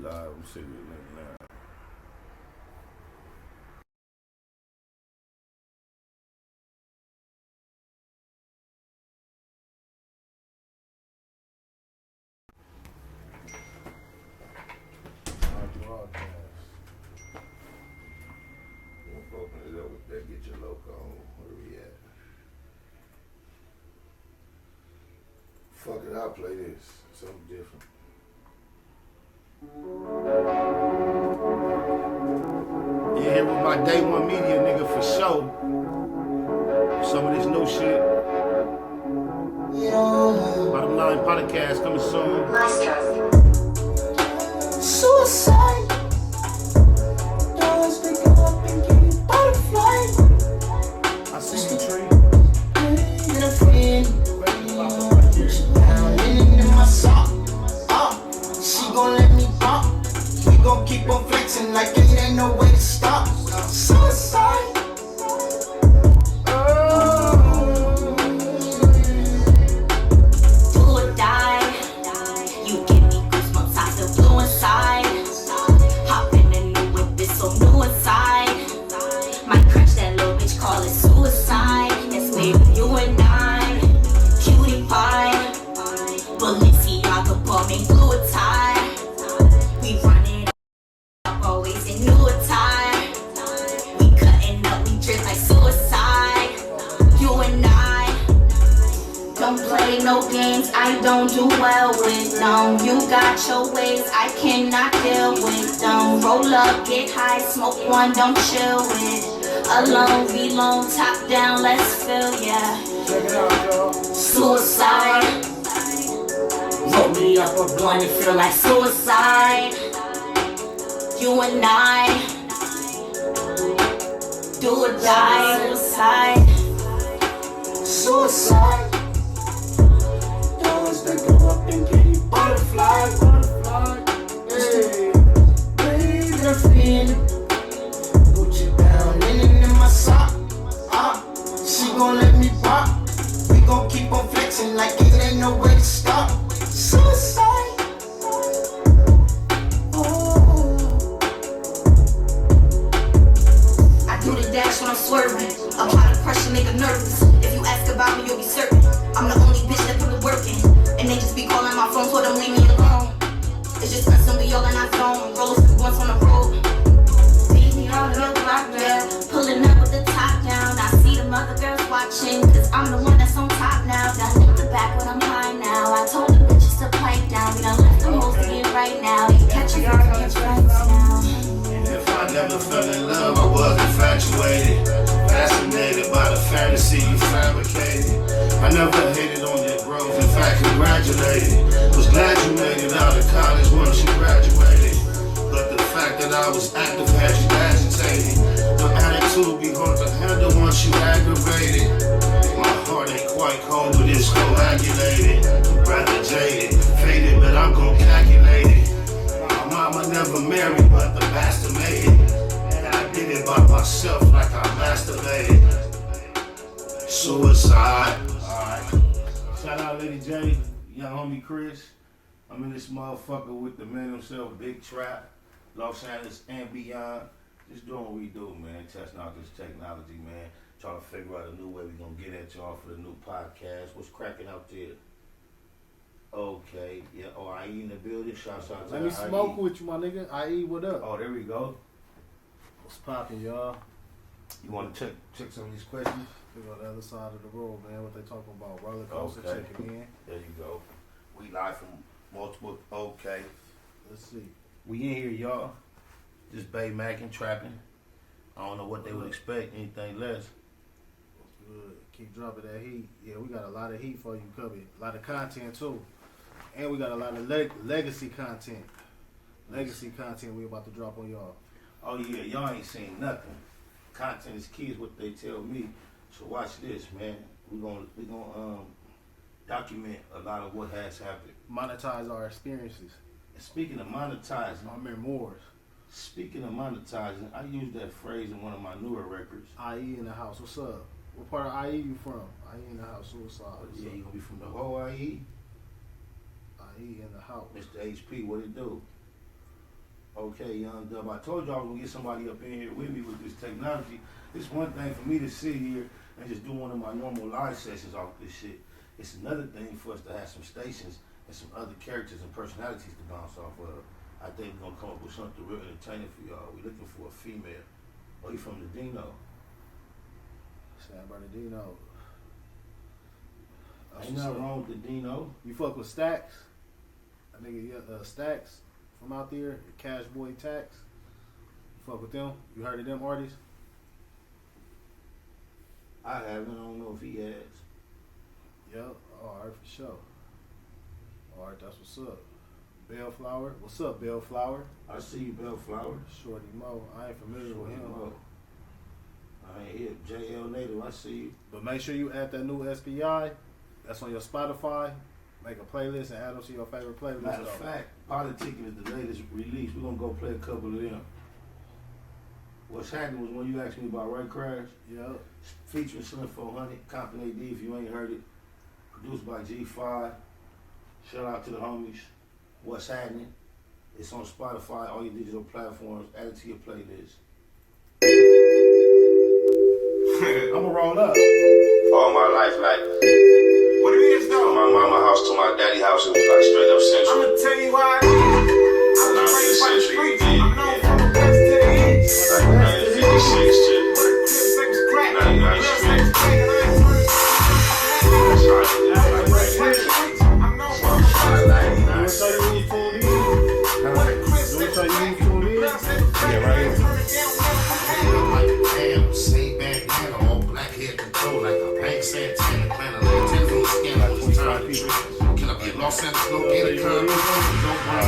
live. I'm sitting here now. Open it up with that. Get your loco on. Where we at? Fuck it, I'll play this. Something different. Yeah, here with my day one media nigga for show. Some of this new shit. Bottom Line Podcast coming soon. Suicide. Doors pick up and give you butterflies. I see the tree. And a friend. Down in my sock. She gon' let me pop. We gon' keep on flexing like it ain't no way to stop. Suicide. Do or die. You give me goosebumps, I feel blue inside. Hop in the new whip, it's so new inside. Might crash that little bitch, call it suicide. It's maybe you and I, cutie pie. Balenciaga bought me blue attire. We running up, always in new attire. We cutting up, we drip like suicide. You and I don't play no games, I don't do well with them. You got your ways, I cannot deal with them. Roll up, get high, smoke one, don't chill with. Alone, be alone, top down, let's feel, yeah. Check it out, y'all. Suicide. Roll me up a blunt and feel like suicide. You and I do or die. Suicide. Suicide. Doors that go up and give you butterflies. Hey, breathe and fin. Gucci down in my sock. She gon' let me pop. We gon' keep on flexing like it ain't no way to stop. Suicide. Oh. I do the dash when I'm swerving. Apply the pressure, make her nervous. If you ask about me, you'll be certain. I'm the only bitch that put the work in. And they just be calling my phone, told them leave me alone. It's just us and we all in our zone. Rollers once on the road. Leave me on the block, yeah. Pulling up with the top down. I see them other girls watching, cause I'm the one that's on top now. Done hit the back when I'm high now. I told the bitches to pipe down. We done left them hoes to get right now. You catch your flights now. If I never fell in love, I was infatuated. Fascinated by the fantasy you fabricated. I never hated on your growth, in fact congratulated. Was glad you made it out of college once you graduated. But the fact that I was active had you agitated. Your attitude be hard to handle once you aggravated. My heart ain't quite cold, but it's coagulated. Rather jaded, faded, but I'm gon' calculate it. My mama never married, but the bastard made it. And I did it by myself like I masturbated. Suicide. Alright. Shout out Lady J, young homie Chris. I'm in this motherfucker with the man himself, Big Trap, Los Angeles and beyond. Just doing what we do, man. Testing out this technology, man. Trying to figure out a new way we gonna get at y'all for the new podcast. What's cracking out there? Okay, yeah. Oh, I in the building. Shouts out to Let me smoke with you, my nigga. IE, what up? Oh, there we go. What's poppin', y'all? You want to check some of these questions? We on the other side of the road, man. What they talking about? Roller coaster, Okay. checking in. There you go. We live from multiple. Okay. Let's see. We in here, y'all. Just Bay Mackin' trapping. I don't know what they would expect. Anything less. What's good? Keep dropping that heat. Yeah, we got a lot of heat for you covered. A lot of content too, and we got a lot of legacy content. Legacy content we about to drop on y'all. Oh yeah, y'all ain't seen nothing. Content is key is what they tell me. So watch this, man. We gonna document a lot of what has happened. Monetize our experiences, And speaking of monetizing, our memoirs. speaking of monetizing, I used that phrase in one of my newer records. IE in the house. What's up? What part of IE you from? IE in the house. Suicide. What's Yeah, up? you gonna be from the whole IE? IE in the house. Mr. HP, what it do? Okay, Young Dub. I told you I was gonna get somebody up in here with me with this technology. It's one thing for me to sit here and just do one of my normal live sessions off this shit. It's another thing for us to have some stations and some other characters and personalities to bounce off of. I think we're gonna come up with something real entertaining for y'all. We're looking for a female. Oh, you from the Dino? San Bernardino. Ain't nothing wrong with the Dino. You fuck with Stacks? I think Stacks from out there, Cash Boy Tax. You fuck with them? You heard of them artists? I haven't. I don't know if he has. Yep. Alright, for sure. Alright, that's what's up. Bellflower. What's up, Bellflower? I see you, Bellflower. Shorty Mo. I ain't familiar with him. Mo. I ain't here. JL Native, I see you. But make sure you add that new SBI. That's on your Spotify. Make a playlist and add them to your favorite playlist. Matter of fact, Politic is the latest release. We're gonna go play a couple of them. What's happening was when you asked me about Right Crash. Yep. Featuring Slim 400, Compton AD if you ain't heard it. Produced by G5. Shout out to the homies. What's happening? It's on Spotify, all your digital platforms. Add it to your playlist. I'ma roll up. All my life, like, what it is though? From my mama house to my daddy house, it was like straight up central. I'ma tell you why. I was raised by the streets. I'm known from the west to the east. Like 1956 to What a clip say was crack. 99 Real say Street. was crack, and I ain't turned it down. That's how I did it. I'm raised by the streets. I'm known from the west to the east. So you need tuned in? What a clip say So was you crack. need tuned in? Real say was crack, and I ain't turned it down. Like, damn, same bandana, all black hair control, like a pink Santana, plant a little tins on the skin, like it's time to trip. Can I be Los Angeles, no get a con?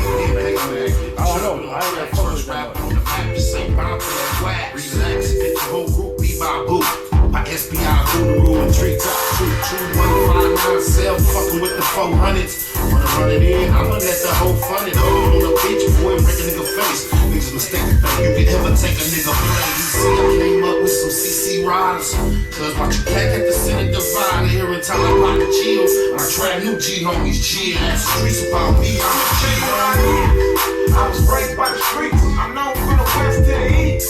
I don't know. I ain't got fuck with First that rap on the map, just say bomb for that whack. Relax, hit your whole group, be by boo. My SBI, Bootaroo, and treetop, true, 159, sell, fucking with the 400s. Wanna run it in, I'ma let the whole fun it all on the beach, boy, break a nigga face. Niggas mistake the thing, you can ever take a nigga play. You see, I came up with some CC riders. Cause watch you pack at the Senate divide. Here in time, I pop the chill. When I try new G homies, chill. Ask the streets about me, I'm a G. I was raised by the streets. I'm known from the west to the east.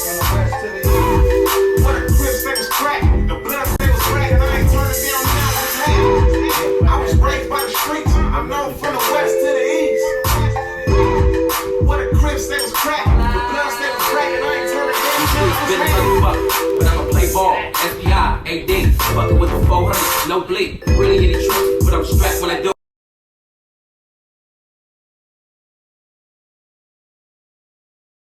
What a clip say was crack. The blood say was crack, and I ain't turned it down now. What's happening? I was raised by the streets. I'm known from the west to the east. What a clip say was crack. The blood say was crack, and I ain't turned it down now. What's Been a happening? motherfucker, but I'ma play ball. FBI, AD, fucking with the 400, no bleed. Really in the truth, but I'm strapped when I do.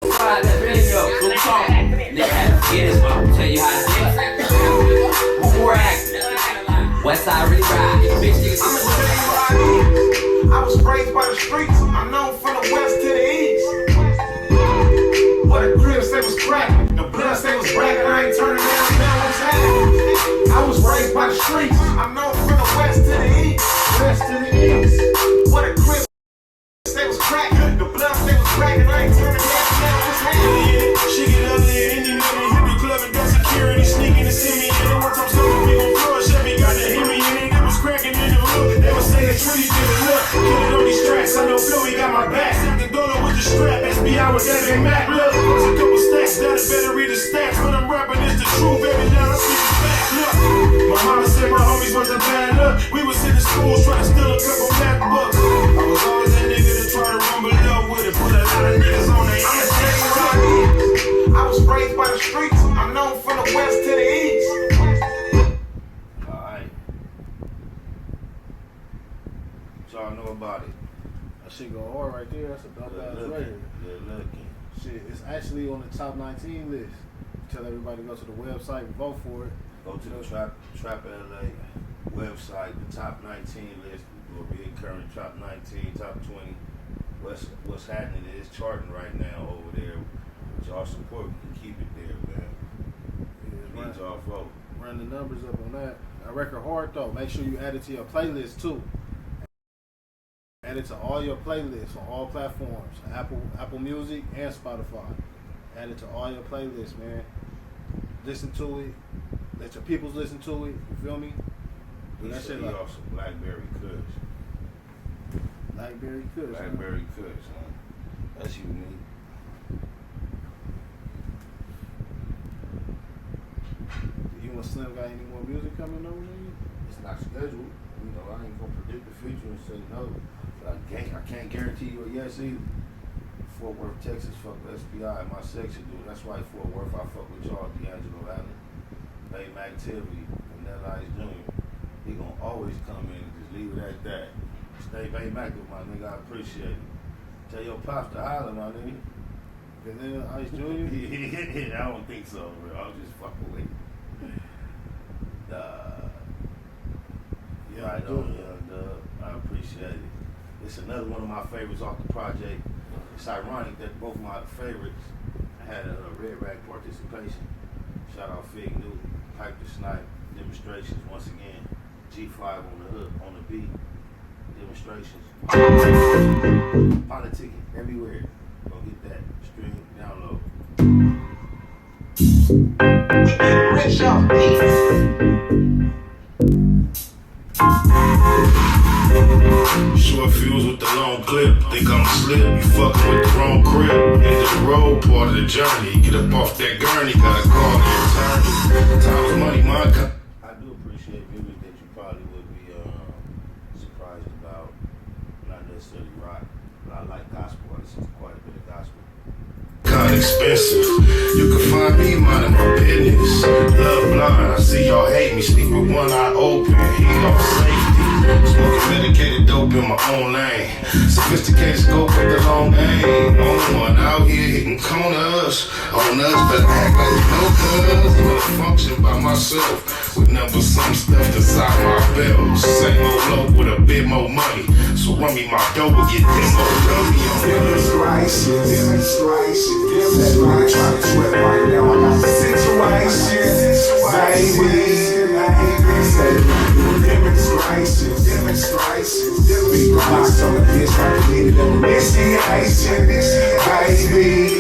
That video, go talk. Nigga had to get his mouth, tell you how to do it. One more act. West side really ride. Bitch niggas, I'ma tell you why I is. I was raised by the streets. I'm known from the west to the east. What a crib say was crack. The blood say was crack, and I ain't turning down now. What's happening? I was raised by the streets. I'm known from the west to the east. West to the east. What a crib say was crack. The blood say was crack, and I ain't turning down now. What's happening? She get ugly at any minute. Hit the club and got security sneaking to see me. And one time something we gon' flourish. Chevy got to hit me in it. It was cracking in the hood. They was saying Trinity did it. Look, kill it on these tracks. I know Philly got my back. The dollar with the strap. SBI was that big Mac. Look, there's a couple stacks. Now they better read the stats. When I'm rapping, it's the truth. Baby, now I see the facts. Look, my mama said my homies wasn't bad. Look, we was in the schools trying to steal a couple black books. I was always that nigga that try to rumble up with it. Put a lot of niggas on their I'ma ass. tell you why I is. I was raised by the streets. I'm known from the west to the east. Alright. What y'all know about it? That shit go hard right there. That's a dope ass record. Good looking. Shit, it's actually on the top 19 list. Tell everybody to go to the website and vote for it. Go to the Trap LA website, the top 19 list will be the current top 19, top 20. What's happening is charting right now over there. With y'all support, we can keep it there, man. Yeah, Need y'all vote. run the numbers up on that. That record hard though. Make sure you add it to your playlist too. Add it to all your playlists on all platforms, Apple Music and Spotify. Add it to all your playlists, man. Listen to it. Let your peoples listen to it. You feel me? Do that shit like Also Blackberry Kush. Blackberry Kush. Blackberry Kush, man. That's unique. or Slim got any more music coming on? It's not scheduled. You know, I ain't gonna predict the future and say no. But I can't guarantee you a yes either. Fort Worth, Texas, fuck with SPI in my section, dude. That's why Fort Worth, I fuck with y'all, D'Angelo Allen, Bay Activity, and that Ice Jr. He gonna always come in and just leave it at that. Stay Bay Mac with my nigga, I appreciate it. Tell your pops to holler, my nigga. Is that Ice Jr.? I don't think so, bro. I was just fucking with it. Yeah, I know, Young Dub. I appreciate it. It's another one of my favorites off the project. It's ironic that both my favorites had a Red Rack participation. Shout out Fig Newton, Pipe the Snipe, demonstrations once again. G5 on the hook, on the beat, demonstrations. Politicking everywhere. Go get that stream, download. Rich off Short fuse with the long clip. Think I'm slip, you fucking with the wrong grip. End of the road, part of the journey. Get up off that gurney, gotta call the attorney. Time's money, my I do appreciate music that you probably would be surprised about. Not necessarily rock, but I like gospel. I listen to quite a bit of gospel. kinda expensive. You can find me minding my business. Loc Blacc, I see y'all hate me. Sleep with one eye open, heat off safety. Smoking medicated dope in my own lane. Sophisticated scope with the long aim. Only one out here hitting corners. On us, but act like no cuz. I'm gonna function by myself. With number some stuff inside my belt. Same old low with a bit more money. So run me my dough and get demo dummy on demonstration. That's why I try to sweat right now. I got the situation, baby. Demonstrations. Big box on the bitch, I needed an initiation, baby.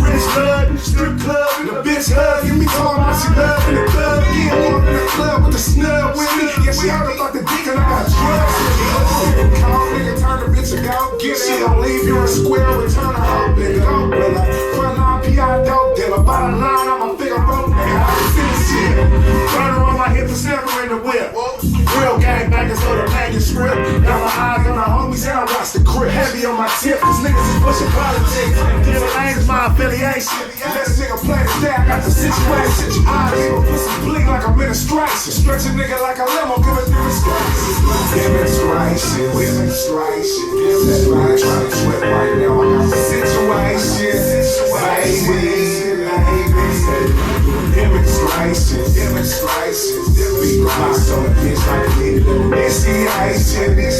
Rich blood, strip club, and the bitch hug. You be talking about she love in the club. Yeah, I'm in the club with the snub with me. Yeah, she heard about the dick and I got drugs in me. Call nigga, turn the bitch a go get it. She gon' leave you in square, return her home, nigga. Don't brother. Front line PI dope dealer. Bottom line, I'm a figure broke nigga. I can finish shit. Turn her on my hip and snapper in the whip. Real gangbangers for the manuscript. Got my eyes on the homies and I watch the crib. Heavy on my tip, cause niggas is pushing politics. Dealer ain't my affiliation. Let a nigga play the day, I got the situation. I even put some bleak like administration. Stretch a nigga like a limo, give a demonstration. Demonstration. That's why I try to sweat right now. I got the situation, baby. Demonstrations. Big box on the bitch like a needed an initiation, baby.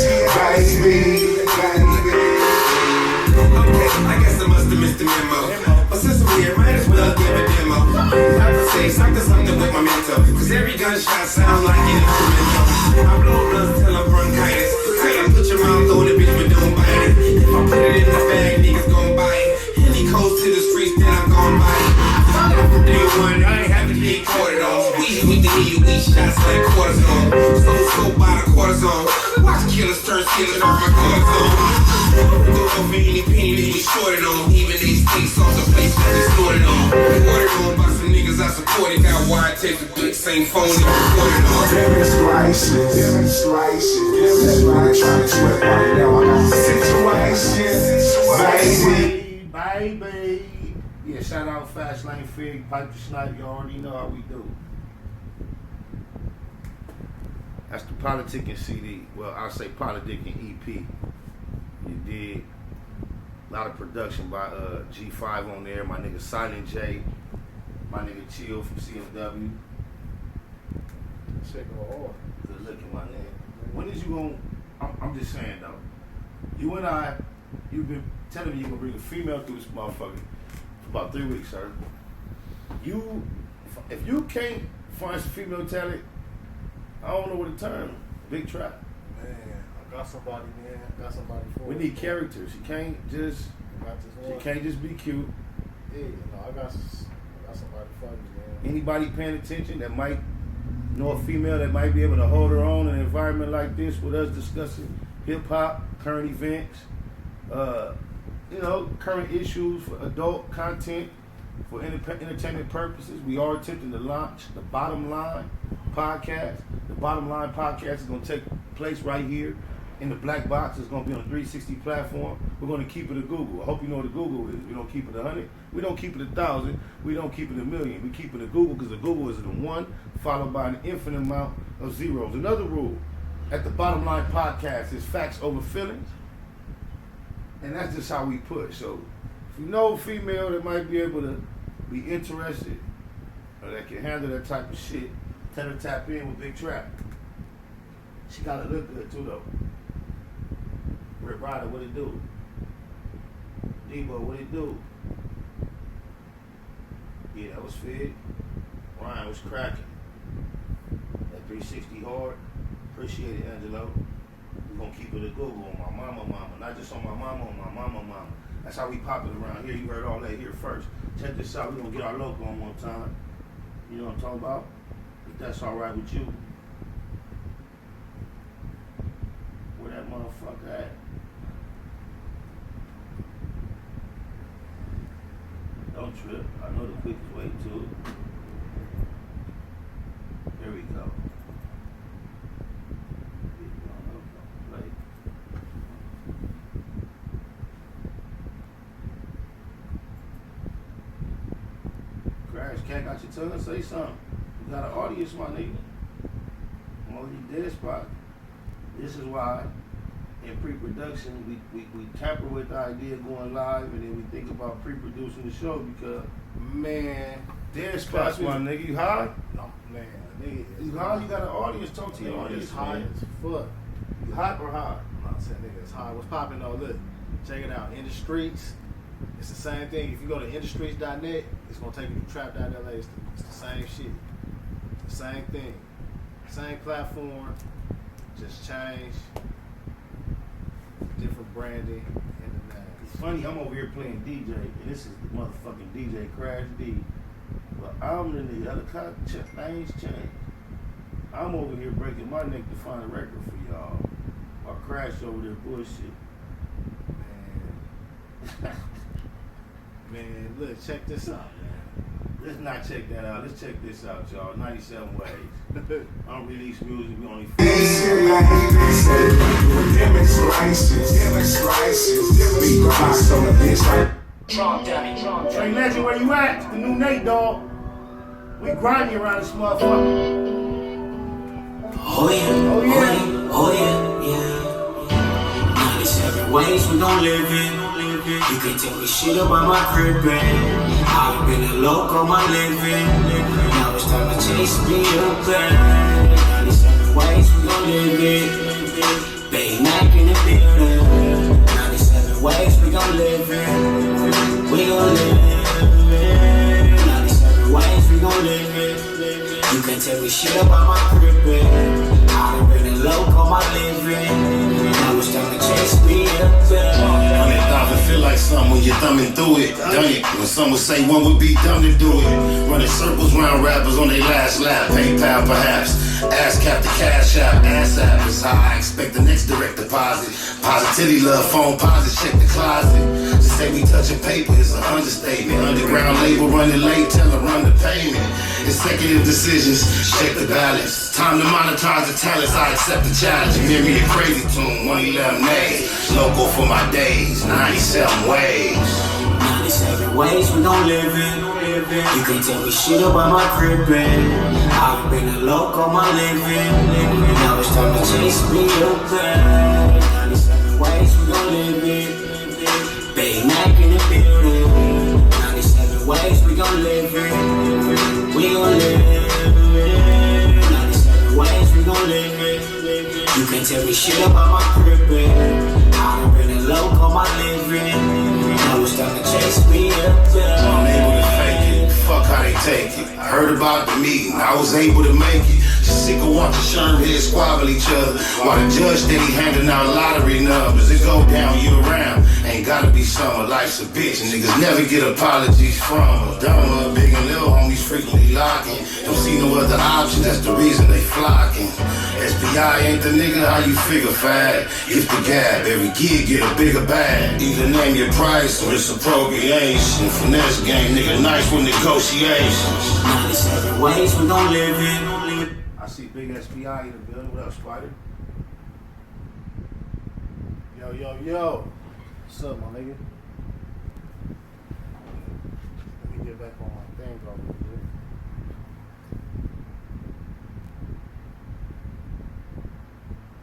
Okay, I guess I must have missed the memo. But since I'm here, might as well give a demo. I could say something with my mental. Cause every gunshot sound like an instrumental. I blow blunts till I'm bronchitis. I gotta put your mouth on it, bitch, but don't bite it. If I put it in the bag, niggas gon' buy it. Any coast to the streets, then I'm gon' buy it. From day one, I ain't having to get quartered on. Squeeze with the heat, we shots like cortisone. So by the cortisone. Watch killers turn skillers off my cortisone. Go over any penny that we shorted on. Even they stakes off the place that we snorted on. Ordered on by some niggas I supported. Got wire tapes with big same phone and recorded on. Demonstrations. That's why I try to sweat right now. I got the situation, baby. Yeah, shout out Fast Lane Fig, Pipe the Snipe. You already know how we do. That's the Politicking CD. Well, I'll say Politicking EP. You did a lot of production by G5 on there. My nigga Silent J. My nigga Chill from CFW. Check my order. Good looking, my nigga. When is you gonna? I'm just saying though. You and I, you've been telling me you're gonna bring a female through this motherfucker for about 3 weeks, sir. If you can't find some female talent, I don't know what to turn. Big trap. Man, I got somebody, man. I got somebody for We it. need characters. You can't just. She can't just be cute. Yeah, no, I got somebody for you, man. Anybody paying attention that might know a female that might be able to hold her own in an environment like this with us discussing hip hop, current events, current issues for adult content. For entertainment purposes, we are attempting to launch the Bottom Line podcast. The Bottom Line podcast is going to take place right here in the Black Box. It's going to be on the 360 platform. We're going to keep it a Google. I hope you know what a Google is. We don't keep it 100. We don't keep it 1,000. We don't keep it 1,000,000. We keep it a Google because a Google is a 1 followed by an infinite amount of zeros. Another rule at the Bottom Line podcast is facts over feelings. And that's just how we push. So if you know a female that might be able to be interested or that can handle that type of shit, tell her tap in with Big Trap. She gotta look good too though. Rick Ryder, what it do? Debo, what it do? Yeah, that was fit. Ryan was cracking. That 360 hard. Appreciate it, Angelo. We're gonna keep it a Google on my mama. Not just on my mama, on my mama. That's how we pop it around here. You heard all that here first. Check this out. We're gonna get our logo on one time. You know what I'm talking about? If that's all right with you. Where that motherfucker at? Don't trip. I know the quickest way to it. There we go. Cat got your tongue, say something. You got an audience, my nigga. I'm on your dead spot. This is why in pre-production we tamper with the idea of going live and then we think about pre-producing the show because man, dead spots, my nigga. You high? No, man, nigga. You high? You got an audience, talk to your Nigga, audience. it's high Man. as fuck. You hot or high? I'm not saying nigga, it's high. What's popping though? Look, check it out. In the streets. It's the same thing. If you go to industries.net, it's going to take you to trap.la. It's the same shit. The same thing. Same platform. Just change. Different branding. And the name. It's funny, I'm over here playing DJ, and this is the motherfucking DJ Crash D. But I'm the nigga. Other things change. I'm over here breaking my neck to find a record for y'all. While Crash over there bullshit. Man. Man, look, check this out, man. Let's not check that out. Let's check this out, y'all. 97 Ways. Unreleased music, we only Trey Legend, where you at? The new Nate, dog. We grinding around this motherfucker. Oh yeah, yeah. 97 ways we gon' live in. You can tell me shit about my crib, man. I've been a Loc on my living. Now it's time to chase me up, man. 97 ways we gon' live it. Bay Mac in the building. 97 ways we gon' live it. We gon' live it. 97 ways we gon' live it. You can tell me shit about my crib, man. I've been a Loc on my living. Now it's time to chase me up, man. 100,000 feel like something when you're thumbing through it. Done it. When some would say one would be dumb to do it. Running circles round rappers on their last lap. PayPal perhaps. Ass cap the cash out. Ass app is how I expect the next direct deposit. Positivity, love, phone posit, check the closet. To say we touching paper is an understatement. Underground label running late, tell them run the payment. Executive decisions, check the balance. Time to monetize the talents, I accept the challenge. Hear me a crazy tune, 111 days. Local for my days, 97 ways. 97 ways we gon' live in. You can tell me shit about my crib, man. I've been a Loc on my living. Now it's time to chase me up, man. 97 ways we gon' live it. Bay Mac in the building. 97 ways we gon' live it. We gon' live it. 97 ways we gon' live it. You can tell me shit about my crib, man. I've been a Loc on my living. Now it's time to chase me up, man. I'm able to fake it. Fuck how they take it. I heard about the meeting. I was able to make it. Just sick of watching Sherm heads squabble each other. While the judge steady handing out lottery numbers. It go down year round. Ain't gotta be summer. Life's a bitch. And niggas never get apologies from her. Dumber, big and little homies frequently locking. Don't see no other option. That's the reason they flocking. SPI ain't the nigga, how you figure fat? If the gap, every gig get a bigger bag. Either name your price or it's appropriation. Finesse game, nigga nice with negotiations. 97 ways we gon' live in. I see big SPI in the building. What up, Spider? Yo. What's up, my nigga? Let me get back on my thing, bro.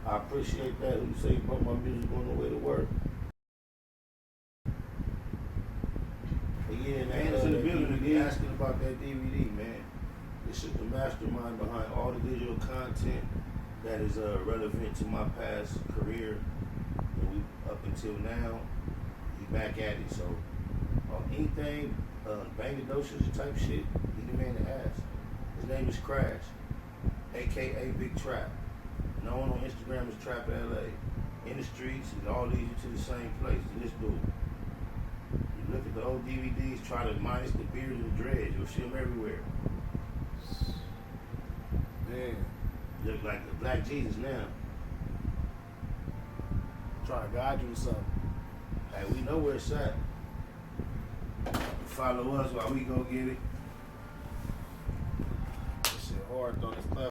I appreciate that. Who say you brought my music on the way to work? But yeah, man, it's in the building again. Asking about that DVD, man. This is the mastermind behind all the digital content that is relevant to my past career. And we up until now, he back at it. So anything bangladocious type shit, he the man to ask. His name is Crash, aka Big Trap. Known on Instagram as Trap LA. In the streets, it all leads you to the same place, to this dude. You look at the old DVDs, try to minus the beard and the dreads, you'll see them everywhere. Man, You look like the Black Jesus now. trying to guide you to something. Hey, we know where it's at. Follow us while we go get it. This shit hard on this platform.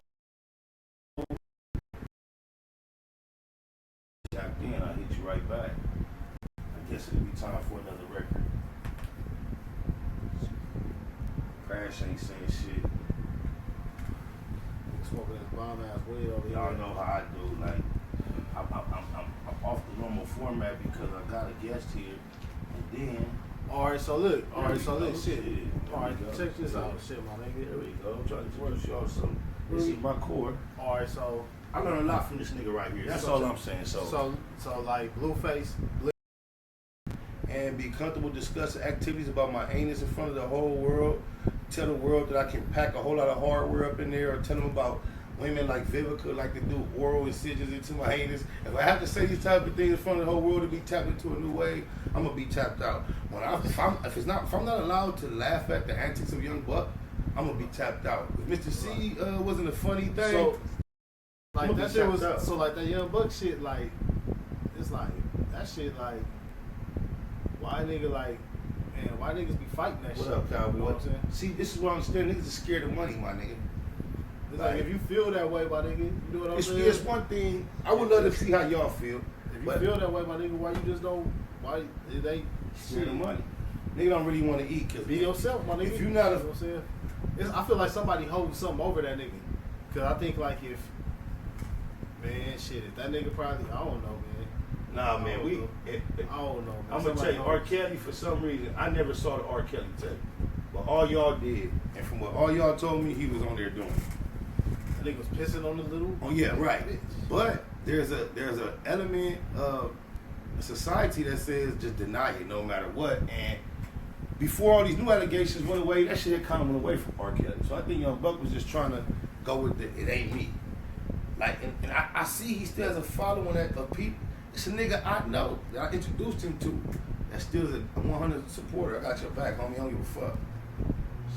Tapped in, I hit you right back. I guess it'll be time for another record. Crash ain't saying shit. Smoking this bomb ass weed over here. Y'all know how I do. Like, I'm off the normal format because I got a guest here, and then. Alright, so look. Shit. There Alright, we go. check this out. Shit, my nigga. There we go. I'm trying to introduce y'all something. This is my core. Alright, so. I learned a lot from this nigga right here. That's all I'm saying. So like Blueface. And be comfortable discussing activities about my anus in front of the whole world. Tell the world that I can pack a whole lot of hardware up in there, or tell them about women like Vivica like to do oral incisions into my anus. If I have to say these type of things in front of the whole world to be tapped into a new way, I'm gonna be tapped out. If I'm not allowed to laugh at the antics of Young Buck, I'm gonna be tapped out. If Mr. C wasn't a funny thing, So like I'm that gonna shit be was tapped out. so like that Young Buck shit, like it's like that shit like why nigga like man, why niggas be fighting that What shit? up, cowboy? You know what I'm saying? See, this is what I'm saying. Niggas are scared of money, my nigga. It's like if you feel that way, my nigga, you know what I'm saying? It's one thing. I would love to see how y'all feel. If you but feel that way, my nigga, why you just don't? Why they scared of money? Nigga don't really want to eat. Cause be yourself, my nigga. if you're not you know what I'm saying? I feel like somebody holding something over that nigga. Cause I think like if that nigga probably I don't know, man. Nah, man, I don't know. Man. I'm gonna tell you, R. Kelly, for some reason, I never saw the R. Kelly tape. But all y'all did, and from what all y'all told me, he was on there doing. That nigga was pissing on the little. Oh yeah, right. But there's a element of society that says just deny it no matter what. And before all these new allegations went away, that shit had kind of went away from R. Kelly. So I think Young Buck was just trying to go with it ain't me. Like, and I see he still has a following of people. It's a nigga I know that I introduced him to that still is a 100 supporter. I got your back, homie. I don't give a fuck.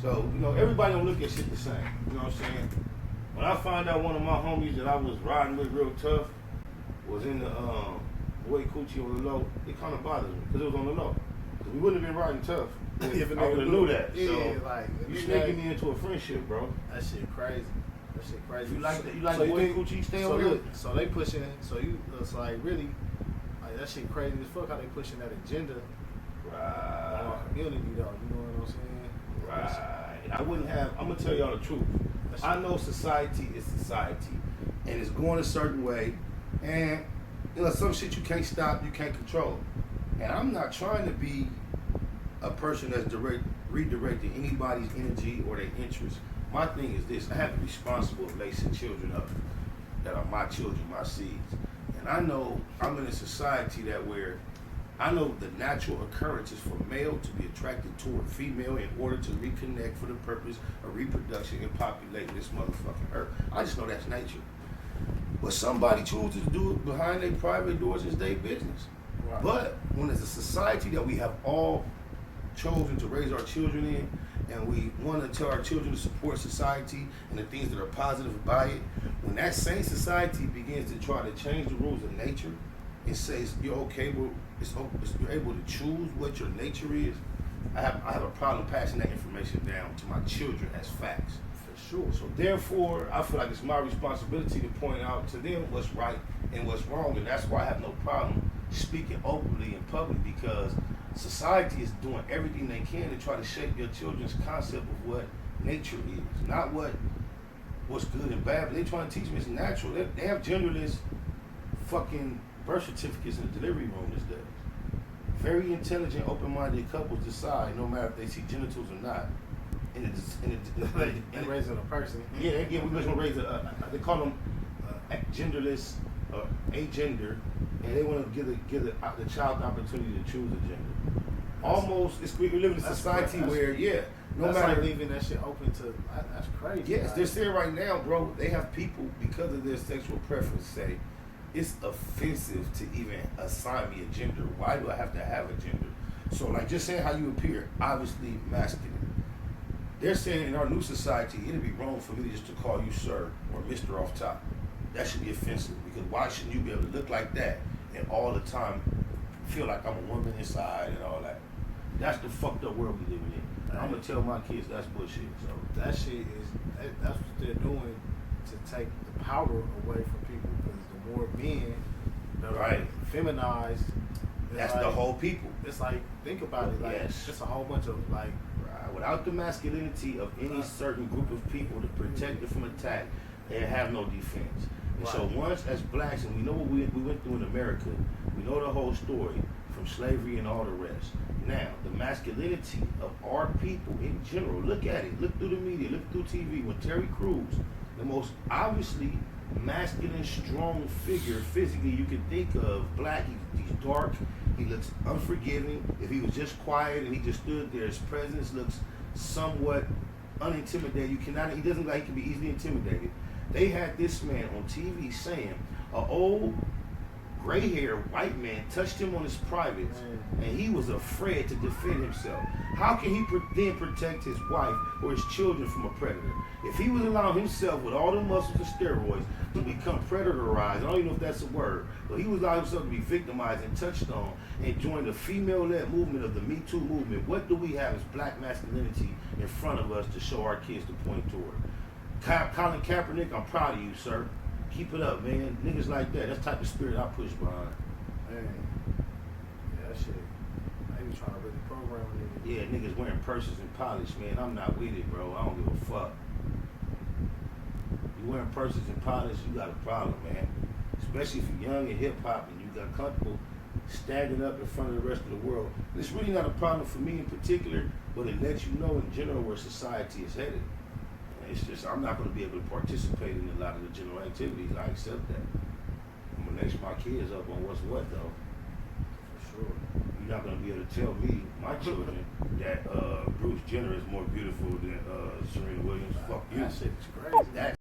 So, you know, everybody don't look at shit the same. You know what I'm saying? When I find out one of my homies that I was riding with real tough was in the boy coochie on the low, it kind of bothers me because it was on the low. Because we wouldn't have been riding tough. If a I would nigga have knew that. Yeah, So, like you snaking me into a friendship, bro. That shit crazy. That shit crazy. You like that? You like so boy think- coochie? Stay so over here. look, so they pushing. So you, it's like really, like that shit crazy as fuck. How they pushing that agenda on our Right. community though. You know what I'm saying? Right. I wouldn't have. I'm gonna tell y'all the truth. I know society is society, and it's going a certain way, and you know some shit you can't stop, you can't control. And I'm not trying to be a person that's redirecting anybody's energy or their interest. My thing is this: I have to be responsible of lacing children up that are my children, my seeds. And I know I'm in a society that where I know the natural occurrence is for male to be attracted toward female in order to reconnect for the purpose of reproduction and populating this motherfucking earth. I just know that's nature. But somebody chooses to do it behind their private doors is their business. Right. But when it's a society that we have all chosen to raise our children in, and we want to tell our children to support society and the things that are positive about it, when that same society begins to try to change the rules of nature and says you're okay, you're able to choose what your nature is, I have a problem passing that information down to my children as facts. For sure. So therefore, I feel like it's my responsibility to point out to them what's right and what's wrong, and that's why I have no problem speaking openly in public, because society is doing everything they can to try to shape your children's concept of what nature is, not what's good and bad, but they're trying to teach them it's natural. They have genderless fucking birth certificates in the delivery room these days. Very intelligent, open-minded couples decide, no matter if they see genitals or not. And raising a person. Yeah, we're just gonna raise they call them genderless or agender, and they want to give the child the opportunity to choose a gender. Almost, we live in a society where, no that's matter like leaving that shit open to. That's crazy. Yes, like, they're saying right now, bro. They have people because of their sexual preference say it's offensive to even assign me a gender. Why do I have to have a gender? So, like, just saying how you appear, obviously masculine. They're saying in our new society, it'd be wrong for me just to call you sir or Mr. off top. That should be offensive, because why shouldn't you be able to look like that and all the time feel like I'm a woman inside and all that? That's the fucked up world we living in. I'm gonna tell my kids that's bullshit. So that shit that's what they're doing to take the power away from people, because the more men that are feminized, that's like, the whole people. It's like, think about it, like it's a whole bunch of like. Without the masculinity of any certain group of people to protect it from attack, they have no defense. And so once as blacks, and we know what we went through in America, we know the whole story from slavery and all the rest. Now, the masculinity of our people in general, look at it, look through the media, look through TV, when Terry Crews, the most obviously masculine, strong figure physically you can think of, black, he's dark, he looks unforgiving. If he was just quiet and he just stood there, his presence looks somewhat unintimidated. He doesn't look like he can be easily intimidated. They had this man on TV saying an old gray-haired white man touched him on his privates, and he was afraid to defend himself. How can he then protect his wife or his children from a predator? If he was allowing himself with all the muscles and steroids to become predatorized, I don't even know if that's a word, but he was allowing himself to be victimized and touched on and joined the female-led movement of the Me Too movement. What do we have as black masculinity in front of us to show our kids to point toward? Colin Kaepernick, I'm proud of you, sir. Keep it up, man. Niggas like that, that's the type of spirit I push behind. Man. Yeah, that shit. I be trying to really program niggas. Yeah, niggas wearing purses and polish, man. I'm not with it, bro. I don't give a fuck. You wearing purses and polish, you got a problem, man. Especially if you're young and hip-hop and you got comfortable standing up in front of the rest of the world. It's really not a problem for me in particular, but it lets you know in general where society is headed. It's just, I'm not going to be able to participate in a lot of the general activities. I accept that. I'm going to lace my kids up on what's what, though. For sure. You're not going to be able to tell me, my children, that Bruce Jenner is more beautiful than Serena Williams. Fuck you. That shit is crazy.